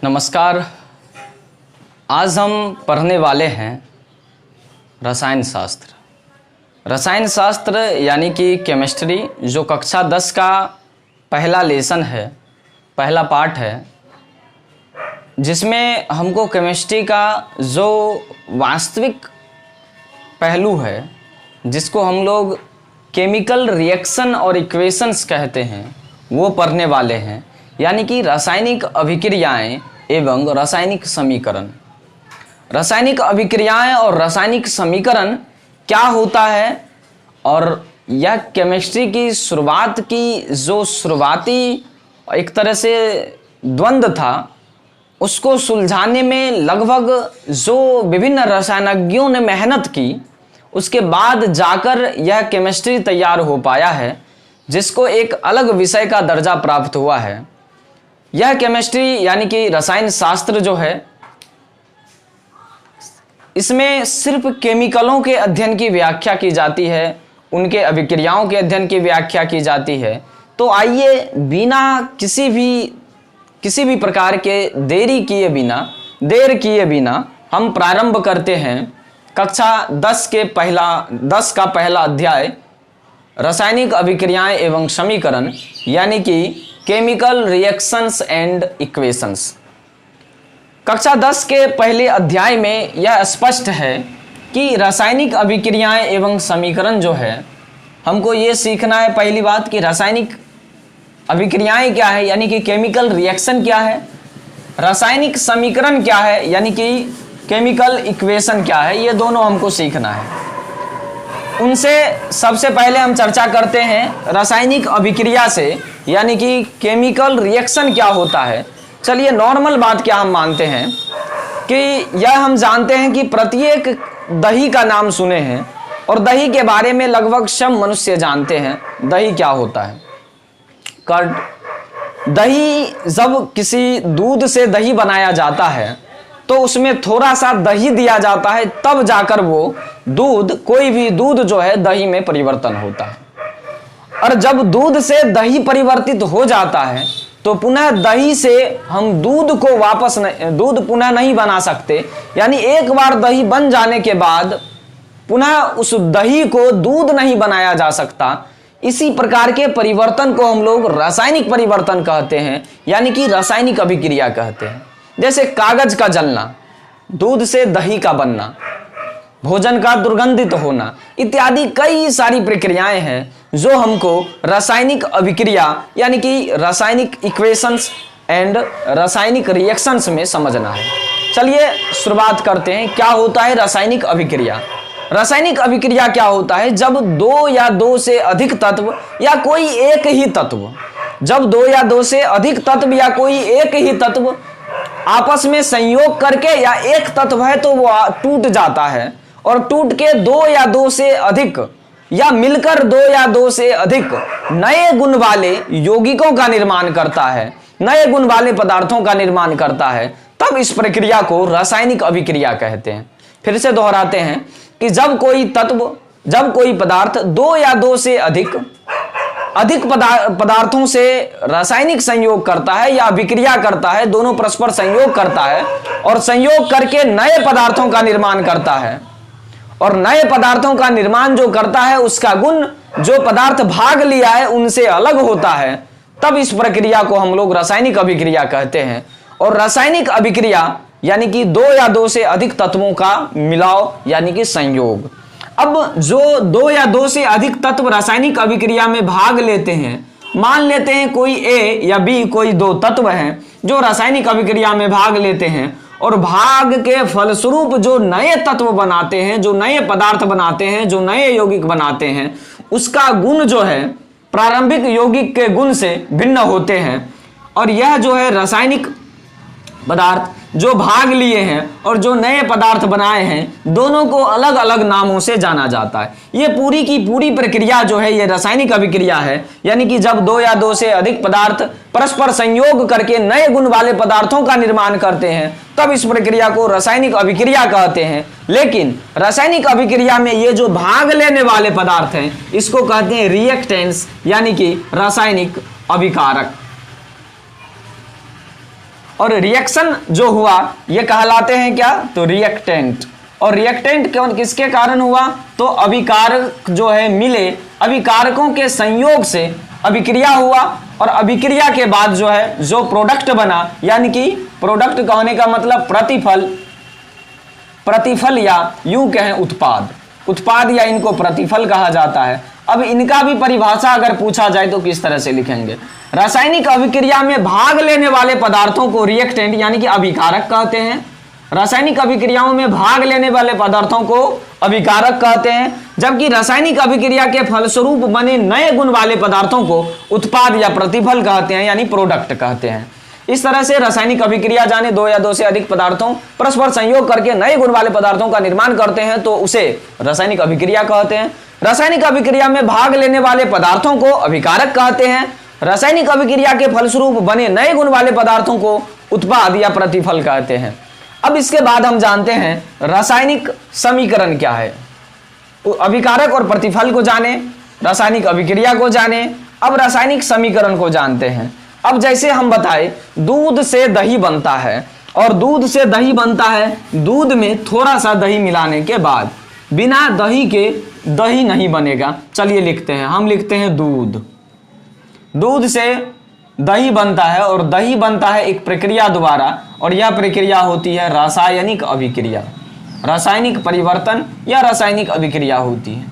नमस्कार। आज हम पढ़ने वाले हैं रसायन शास्त्र। रसायन शास्त्र यानी कि केमिस्ट्री, जो कक्षा 10 का पहला लेसन है, पहला पार्ट है, जिसमें हमको केमिस्ट्री का जो वास्तविक पहलू है, जिसको हम लोग केमिकल रिएक्शन और इक्वेशंस कहते हैं, वो पढ़ने वाले हैं। यानी कि रासायनिक अभिक्रियाएं एवं रासायनिक समीकरण। रासायनिक अभिक्रियाएं और रासायनिक समीकरण क्या होता है, और यह केमिस्ट्री की शुरुआत की जो शुरुआती एक तरह से द्वंद्व था, उसको सुलझाने में लगभग जो विभिन्न रसायनज्ञों ने मेहनत की, उसके बाद जाकर यह केमिस्ट्री तैयार हो पाया है, जिसको एक अलग विषय का दर्जा प्राप्त हुआ है। यह केमिस्ट्री यानी कि रसायन शास्त्र जो है, इसमें सिर्फ केमिकलों के अध्ययन की व्याख्या की जाती है, उनके अभिक्रियाओं के अध्ययन की व्याख्या की जाती है। तो आइए बिना किसी भी प्रकार के देर किए बिना हम प्रारंभ करते हैं कक्षा 10 का पहला अध्याय रासायनिक अभिक्रियाएं एवं समीकरण, यानी कि केमिकल रिएक्शंस एंड इक्वेशंस। कक्षा 10 के पहले अध्याय में यह स्पष्ट है कि रासायनिक अभिक्रियाएं एवं समीकरण जो है, हमको ये सीखना है पहली बात कि रासायनिक अभिक्रियाएं क्या है, यानी कि केमिकल रिएक्शन क्या है, रासायनिक समीकरण क्या है, यानी कि केमिकल इक्वेशन क्या है, ये दोनों हमको सीखना है। उनसे सबसे पहले हम चर्चा करते हैं रासायनिक अभिक्रिया से, यानी कि केमिकल रिएक्शन क्या होता है। चलिए, नॉर्मल बात क्या हम मानते हैं कि यह हम जानते हैं कि प्रत्येक दही का नाम सुने हैं, और दही के बारे में लगभग सब मनुष्य जानते हैं दही क्या होता है। कर्ड दही, जब किसी दूध से दही बनाया जाता है तो उसमें थोड़ा सा दही दिया जाता है, तब जाकर वो दूध, कोई भी दूध जो है, दही में परिवर्तन होता है। और जब दूध से दही परिवर्तित हो जाता है तो पुनः दही से हम दूध पुनः नहीं बना सकते। यानी एक बार दही बन जाने के बाद पुनः उस दही को दूध नहीं बनाया जा सकता। इसी प्रकार के परिवर्तन को हम लोग रासायनिक परिवर्तन कहते हैं, यानी कि रासायनिक अभिक्रिया कहते हैं। जैसे कागज का जलना, दूध से दही का बनना, भोजन का दुर्गंधित होना, इत्यादि कई सारी प्रक्रियाएं हैं जो हमको रासायनिक अभिक्रिया यानी कि रासायनिक इक्वेशंस एंड रासायनिक रिएक्शंस में समझना है। चलिए शुरुआत करते हैं। क्या होता है रासायनिक अभिक्रिया? रासायनिक अभिक्रिया क्या होता है? जब दो या दो से अधिक तत्व या कोई एक ही तत्व, जब दो या दो से अधिक तत्व या कोई एक ही तत्व आपस में संयोग करके, या एक तत्व है तो वो टूट जाता है, और टूट के दो या दो से अधिक या मिलकर दो या दो से अधिक नए गुण वाले यौगिकों का निर्माण करता है, नए गुण वाले पदार्थों का निर्माण करता है, तब इस प्रक्रिया को रासायनिक अभिक्रिया कहते हैं। फिर से दोहराते हैं कि जब कोई पदार्थ दो या दो से अधिक पदार्थों से रासायनिक संयोग करता है या अभिक्रिया करता है, दोनों परस्पर संयोग करता है और संयोग करके नए पदार्थों का निर्माण करता है, और नए पदार्थों का निर्माण जो करता है उसका गुण जो पदार्थ भाग लिया है उनसे अलग होता है, तब इस प्रक्रिया को हम लोग रासायनिक अभिक्रिया कहते हैं। और रासायनिक अभिक्रिया यानी कि दो या दो से अधिक तत्वों का मिलाव, यानी कि संयोग। अब जो दो या दो से अधिक तत्व रासायनिक अभिक्रिया में भाग लेते हैं, मान लेते हैं कोई ए या बी, कोई दो तत्व हैं जो रासायनिक अभिक्रिया में भाग लेते हैं, और भाग के फलस्वरूप जो नए तत्व बनाते हैं, जो नए पदार्थ बनाते हैं, जो नए यौगिक बनाते हैं, उसका गुण जो है प्रारंभिक यौगिक के गुण से भिन्न होते हैं। और यह जो है रासायनिक पदार्थ जो भाग लिए हैं और जो नए पदार्थ बनाए हैं, दोनों को अलग अलग नामों से जाना जाता है। ये पूरी की पूरी प्रक्रिया जो है ये रासायनिक अभिक्रिया है, यानी कि जब दो या दो से अधिक पदार्थ परस्पर संयोग करके नए गुण वाले पदार्थों का निर्माण करते हैं, तब इस प्रक्रिया को रासायनिक अभिक्रिया कहते हैं। लेकिन रासायनिक अभिक्रिया में ये जो भाग लेने वाले पदार्थ हैं, इसको कहते हैं रिएक्टेंट्स, यानी कि रासायनिक अभिकारक। और रिएक्शन जो हुआ ये कहलाते हैं क्या, तो रिएक्टेंट। और रिएक्टेंट किसके कारण हुआ, तो अभिकारक जो है मिले, अभिकारकों के संयोग से अभिक्रिया हुआ और अभिक्रिया के बाद जो है जो प्रोडक्ट बना, यानी कि प्रोडक्ट कहने का मतलब प्रतिफल, प्रतिफल या यूं कहें उत्पाद या इनको प्रतिफल कहा जाता है। अब इनका भी परिभाषा अगर पूछा जाए तो किस तरह से लिखेंगे, रासायनिक अभिक्रिया में भाग लेने वाले पदार्थों को रिएक्टेंट यानी कि अभिकारक कहते हैं। रासायनिक अभिक्रियाओं में भाग लेने वाले पदार्थों को अभिकारक कहते हैं, जबकि रासायनिक अभिक्रिया के फलस्वरूप बने नए गुण वाले पदार्थों को उत्पाद या प्रतिफल कहते हैं, यानी प्रोडक्ट कहते हैं। इस तरह से रासायनिक अभिक्रिया जाने दो या दो से अधिक पदार्थों परस्पर संयोग करके नए गुण वाले पदार्थों का निर्माण करते हैं तो उसे रासायनिक अभिक्रिया कहते हैं। रासायनिक अभिक्रिया में भाग लेने वाले पदार्थों को अभिकारक कहते हैं। रासायनिक अभिक्रिया के फलस्वरूप बने नए गुण वाले पदार्थों को उत्पाद या प्रतिफल कहते हैं। अब इसके बाद हम जानते हैं रासायनिक समीकरण क्या है। अभिकारक और प्रतिफल को जाने, रासायनिक अभिक्रिया को जाने, अब रासायनिक समीकरण को जानते हैं। अब जैसे हम बताए दूध से दही बनता है और दूध से दही बनता है, दूध में थोड़ा सा दही मिलाने के बाद बिना दही के दही नहीं बनेगा। चलिए लिखते हैं, हम लिखते हैं दूध से दही बनता है और दही बनता है एक प्रक्रिया द्वारा और यह प्रक्रिया होती है रासायनिक अभिक्रिया, रासायनिक परिवर्तन या रासायनिक अभिक्रिया होती है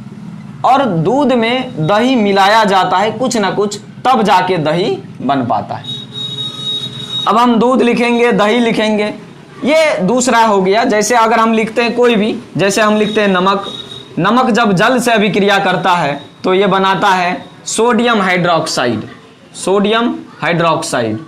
और दूध में दही मिलाया जाता है कुछ ना कुछ, तब जाके दही बन पाता है। अब हम दूध लिखेंगे, दही लिखेंगे, ये दूसरा हो गया। जैसे अगर हम लिखते हैं कोई भी, जैसे हम लिखते हैं नमक जब जल से अभिक्रिया करता है तो ये बनाता है सोडियम हाइड्रोक्साइड, सोडियम हाइड्रोक्साइड।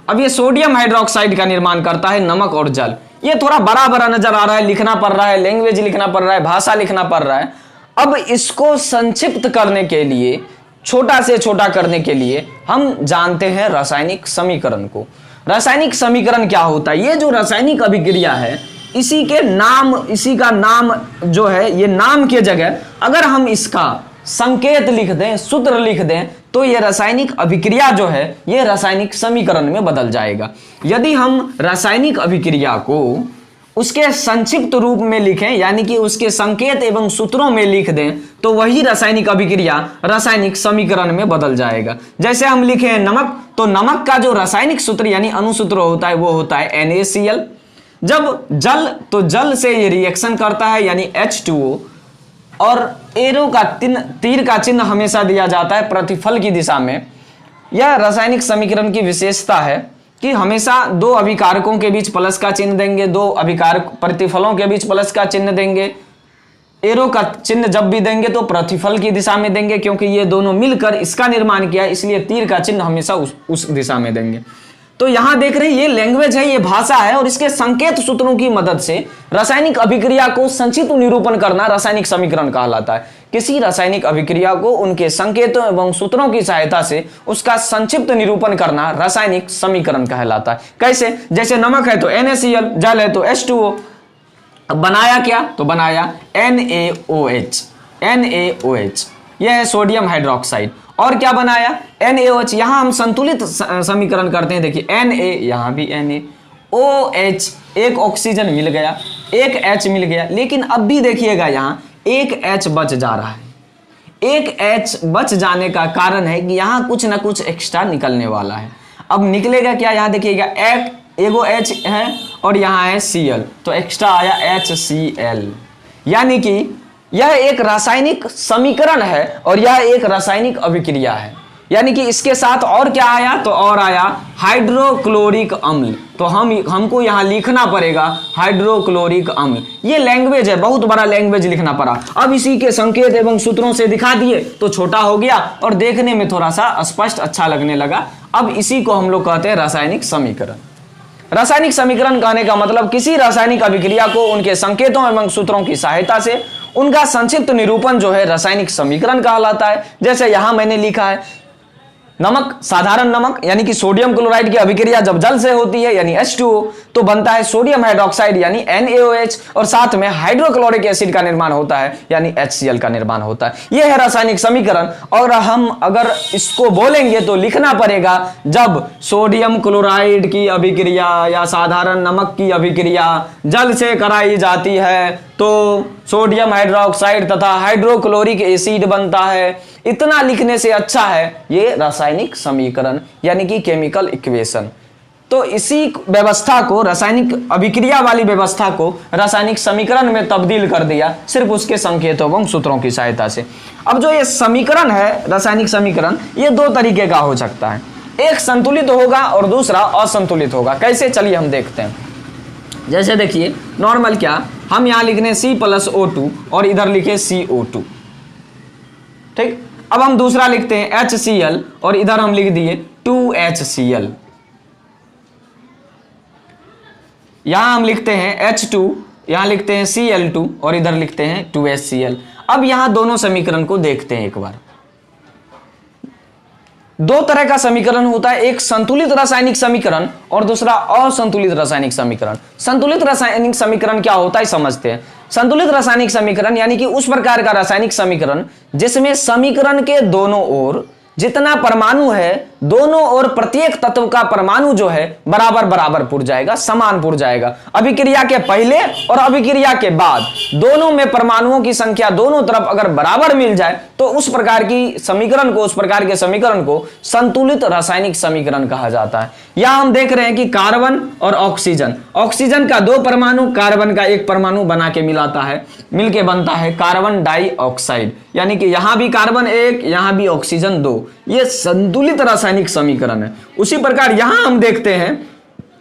अब ये सोडियम हाइड्रोक्साइड का निर्माण करता है नमक और जल। ये थोड़ा बड़ा बड़ा नजर आ रहा है, लिखना पड़ रहा है, लैंग्वेज लिखना पड़ रहा है, भाषा लिखना पड़ रहा है। अब इसको संक्षिप्त करने के लिए, छोटा से छोटा करने के लिए हम जानते हैं रासायनिक समीकरण को। रासायनिक समीकरण क्या होता है, ये जो रासायनिक अभिक्रिया है इसी का नाम जो है, ये नाम के जगह अगर हम इसका संकेत लिख दें, सूत्र लिख दें, तो ये रासायनिक अभिक्रिया जो है ये रासायनिक समीकरण में बदल जाएगा। यदि हम रासायनिक अभिक्रिया को उसके संक्षिप्त रूप में लिखें, यानी कि उसके संकेत एवं सूत्रों में लिख दें, तो वही रासायनिक अभिक्रिया रासायनिक समीकरण में बदल जाएगा। जैसे हम लिखे नमक, तो नमक का जो रासायनिक सूत्र यानी अणुसूत्र होता है वो होता है NaCl। जब जल, तो जल से ये रिएक्शन करता है यानी H2O, और एरो का तीर का चिन्ह हमेशा दिया जाता है प्रतिफल की दिशा में। यह रासायनिक समीकरण की विशेषता है कि हमेशा दो अभिकारकों के बीच प्लस का चिन्ह देंगे, दो अभिकारक प्रतिफलों के बीच प्लस का चिन्ह देंगे। एरो का चिन्ह जब भी देंगे तो प्रतिफल की दिशा में देंगे, क्योंकि ये दोनों मिलकर इसका निर्माण किया, इसलिए तीर का चिन्ह हमेशा उस दिशा में देंगे। तो यहां देख रहे हैं ये लैंग्वेज है, ये भाषा है, और इसके संकेत सूत्रों की मदद से रासायनिक अभिक्रिया को संक्षिप्त निरूपण करना रासायनिक समीकरण कहलाता है। किसी रासायनिक अभिक्रिया को उनके संकेतों एवं सूत्रों की सहायता से उसका संक्षिप्त निरूपण करना रासायनिक समीकरण कहलाता है। कैसे, जैसे नमक है तो NaCl, जल है तो H2O। अब बनाया क्या, तो बनाया NaOH, NaOH, यह है सोडियम हाइड्रोक्साइड। और क्या बनाया, NaOH। यहां हम संतुलित समीकरण करते हैं, देखिए Na, यहां भी NaOH, एक ऑक्सीजन मिल गया, एक H मिल गया, लेकिन अब भी देखिएगा यहां एक H बच जा रहा है। एक H बच जाने का कारण है कि यहां कुछ ना कुछ एक्स्ट्रा निकलने वाला है। अब निकलेगा क्या, यहां देखिएगा एगो H है और यहां है Cl, तो एक्स्ट्रा आया HCl। यानी कि यह एक रासायनिक समीकरण है और यह एक रासायनिक अभिक्रिया है। यानी कि इसके साथ और क्या आया, तो और आया हाइड्रोक्लोरिक अम्ल। तो हमको यहां लिखना पड़ेगा हाइड्रोक्लोरिक अम्ल। ये लैंग्वेज है, बहुत बड़ा लैंग्वेज लिखना पड़ा। अब इसी के संकेत एवं सूत्रों से दिखा दिए तो छोटा हो गया और देखने में थोड़ा सा स्पष्ट अच्छा लगने लगा। अब इसी को हम लोग कहते हैं रासायनिक समीकरण। रासायनिक समीकरण कहने का मतलब किसी रासायनिक अभिक्रिया को उनके संकेतों एवं सूत्रों की सहायता से उनका संक्षिप्त निरूपण जो है रासायनिक समीकरण कहलाता है। जैसे यहां मैंने लिखा है नमक, साधारण नमक यानी कि सोडियम क्लोराइड की अभिक्रिया जब जल से होती है यानी H2O, तो बनता है सोडियम हाइड्रोक्साइड यानी NaOH, और साथ में हाइड्रोक्लोरिक एसिड का निर्माण होता है यानी HCl का निर्माण होता है। यह है रासायनिक समीकरण। और हम अगर इसको बोलेंगे तो लिखना पड़ेगा, जब सोडियम क्लोराइड की अभिक्रिया या साधारण नमक की अभिक्रिया जल से कराई जाती है तो सोडियम हाइड्रोक्साइड तथा हाइड्रोक्लोरिक एसिड बनता है। इतना लिखने से अच्छा है ये रासायनिक समीकरण यानी कि केमिकल इक्वेशन। तो इसी व्यवस्था को, रासायनिक अभिक्रिया वाली व्यवस्था को रासायनिक समीकरण में तब्दील कर दिया सिर्फ उसके संकेतों एवं सूत्रों की सहायता से। अब जो ये समीकरण है, रासायनिक समीकरण, ये दो तरीके का हो सकता है, एक संतुलित होगा और दूसरा असंतुलित होगा। कैसे, चलिए हम देखते हैं। जैसे देखिए नॉर्मल क्या, हम यहां लिखने C+O2 और इधर लिखे CO2, ठीक। अब हम दूसरा लिखते हैं HCl और इधर हम लिख दिए 2HCl। यहां हम लिखते हैं H2, यहां लिखते हैं Cl2 और इधर लिखते हैं 2HCl। अब यहां दोनों समीकरण को देखते हैं एक बार। दो तरह का समीकरण होता है, एक संतुलित रासायनिक समीकरण और दूसरा असंतुलित रासायनिक समीकरण। संतुलित रासायनिक समीकरण क्या होता है समझते हैं। संतुलित रासायनिक समीकरण यानी कि उस प्रकार का रासायनिक समीकरण जिसमें समीकरण के दोनों ओर जितना परमाणु है, दोनों ओर प्रत्येक तत्व का परमाणु जो है बराबर बराबर पुर जाएगा, समान पुर जाएगा। अभिक्रिया के पहले और अभिक्रिया के बाद दोनों में परमाणुओं की संख्या दोनों तरफ अगर बराबर मिल जाए तो उस प्रकार की समीकरण को, उस प्रकार के समीकरण को संतुलित रासायनिक समीकरण कहा जाता है। यहां हम देख रहे हैं कि कार्बन और ऑक्सीजन, ऑक्सीजन का 2 परमाणु कार्बन का 1 परमाणु बना के मिलाता है, मिलके बनता है कार्बन डाइऑक्साइड, यानी कि यहां भी कार्बन 1, यहां भी ऑक्सीजन 2। ये संतुलित रासायनिक समीकरण है। उसी प्रकार यहां हम देखते हैं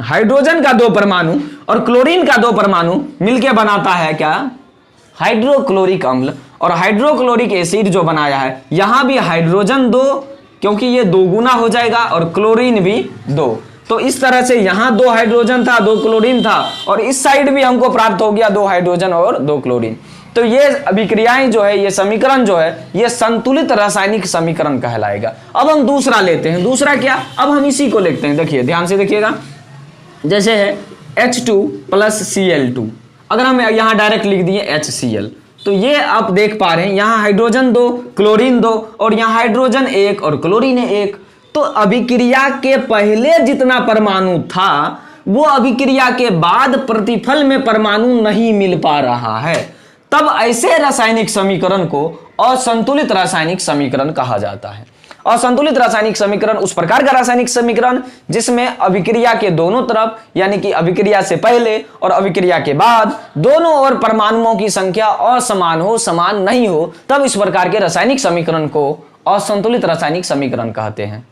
हाइड्रोजन का 2 परमाणु और क्लोरीन का 2 परमाणु मिलके बनाता है क्या, हाइड्रोक्लोरिक अम्ल, और हाइड्रोक्लोरिक एसिड जो बनाया है यहां भी हाइड्रोजन 2, क्योंकि ये 2 गुना हो जाएगा, और क्लोरीन भी 2। तो इस तरह से यहां 2 हाइड्रोजन था, 2 क्लोरीन था, और इस साइड भी हमको प्राप्त हो गया 2 हाइड्रोजन और 2 क्लोरीन। तो ये अभिक्रियाएं जो है, ये समीकरण जो है, ये संतुलित रासायनिक समीकरण कहलाएगा। अब हम दूसरा लेते हैं। दूसरा क्या, अब हम इसी को लिखते हैं। देखिए ध्यान से देखिएगा, जैसे है H2 + Cl2, अगर हम यहां डायरेक्ट लिख दिए HCl, तो ये आप देख पा रहे हैं यहां हाइड्रोजन 2, क्लोरीन 2, और यहां हाइड्रोजन 1 और क्लोरीन 1। तो अभिक्रिया के पहले जितना परमाणु था वो अभिक्रिया के बाद प्रतिफल में परमाणु नहीं मिल पा रहा है, तब ऐसे रासायनिक समीकरण को असंतुलित रासायनिक समीकरण कहा जाता है। असंतुलित रासायनिक समीकरण उस प्रकार का रासायनिक समीकरण जिसमें अभिक्रिया के दोनों तरफ, यानी कि अभिक्रिया से पहले और अभिक्रिया के बाद दोनों ओर परमाणुओं की संख्या असमान हो, समान नहीं हो, तब इस प्रकार के रासायनिक समीकरण को असंतुलित रासायनिक समीकरण कहते हैं।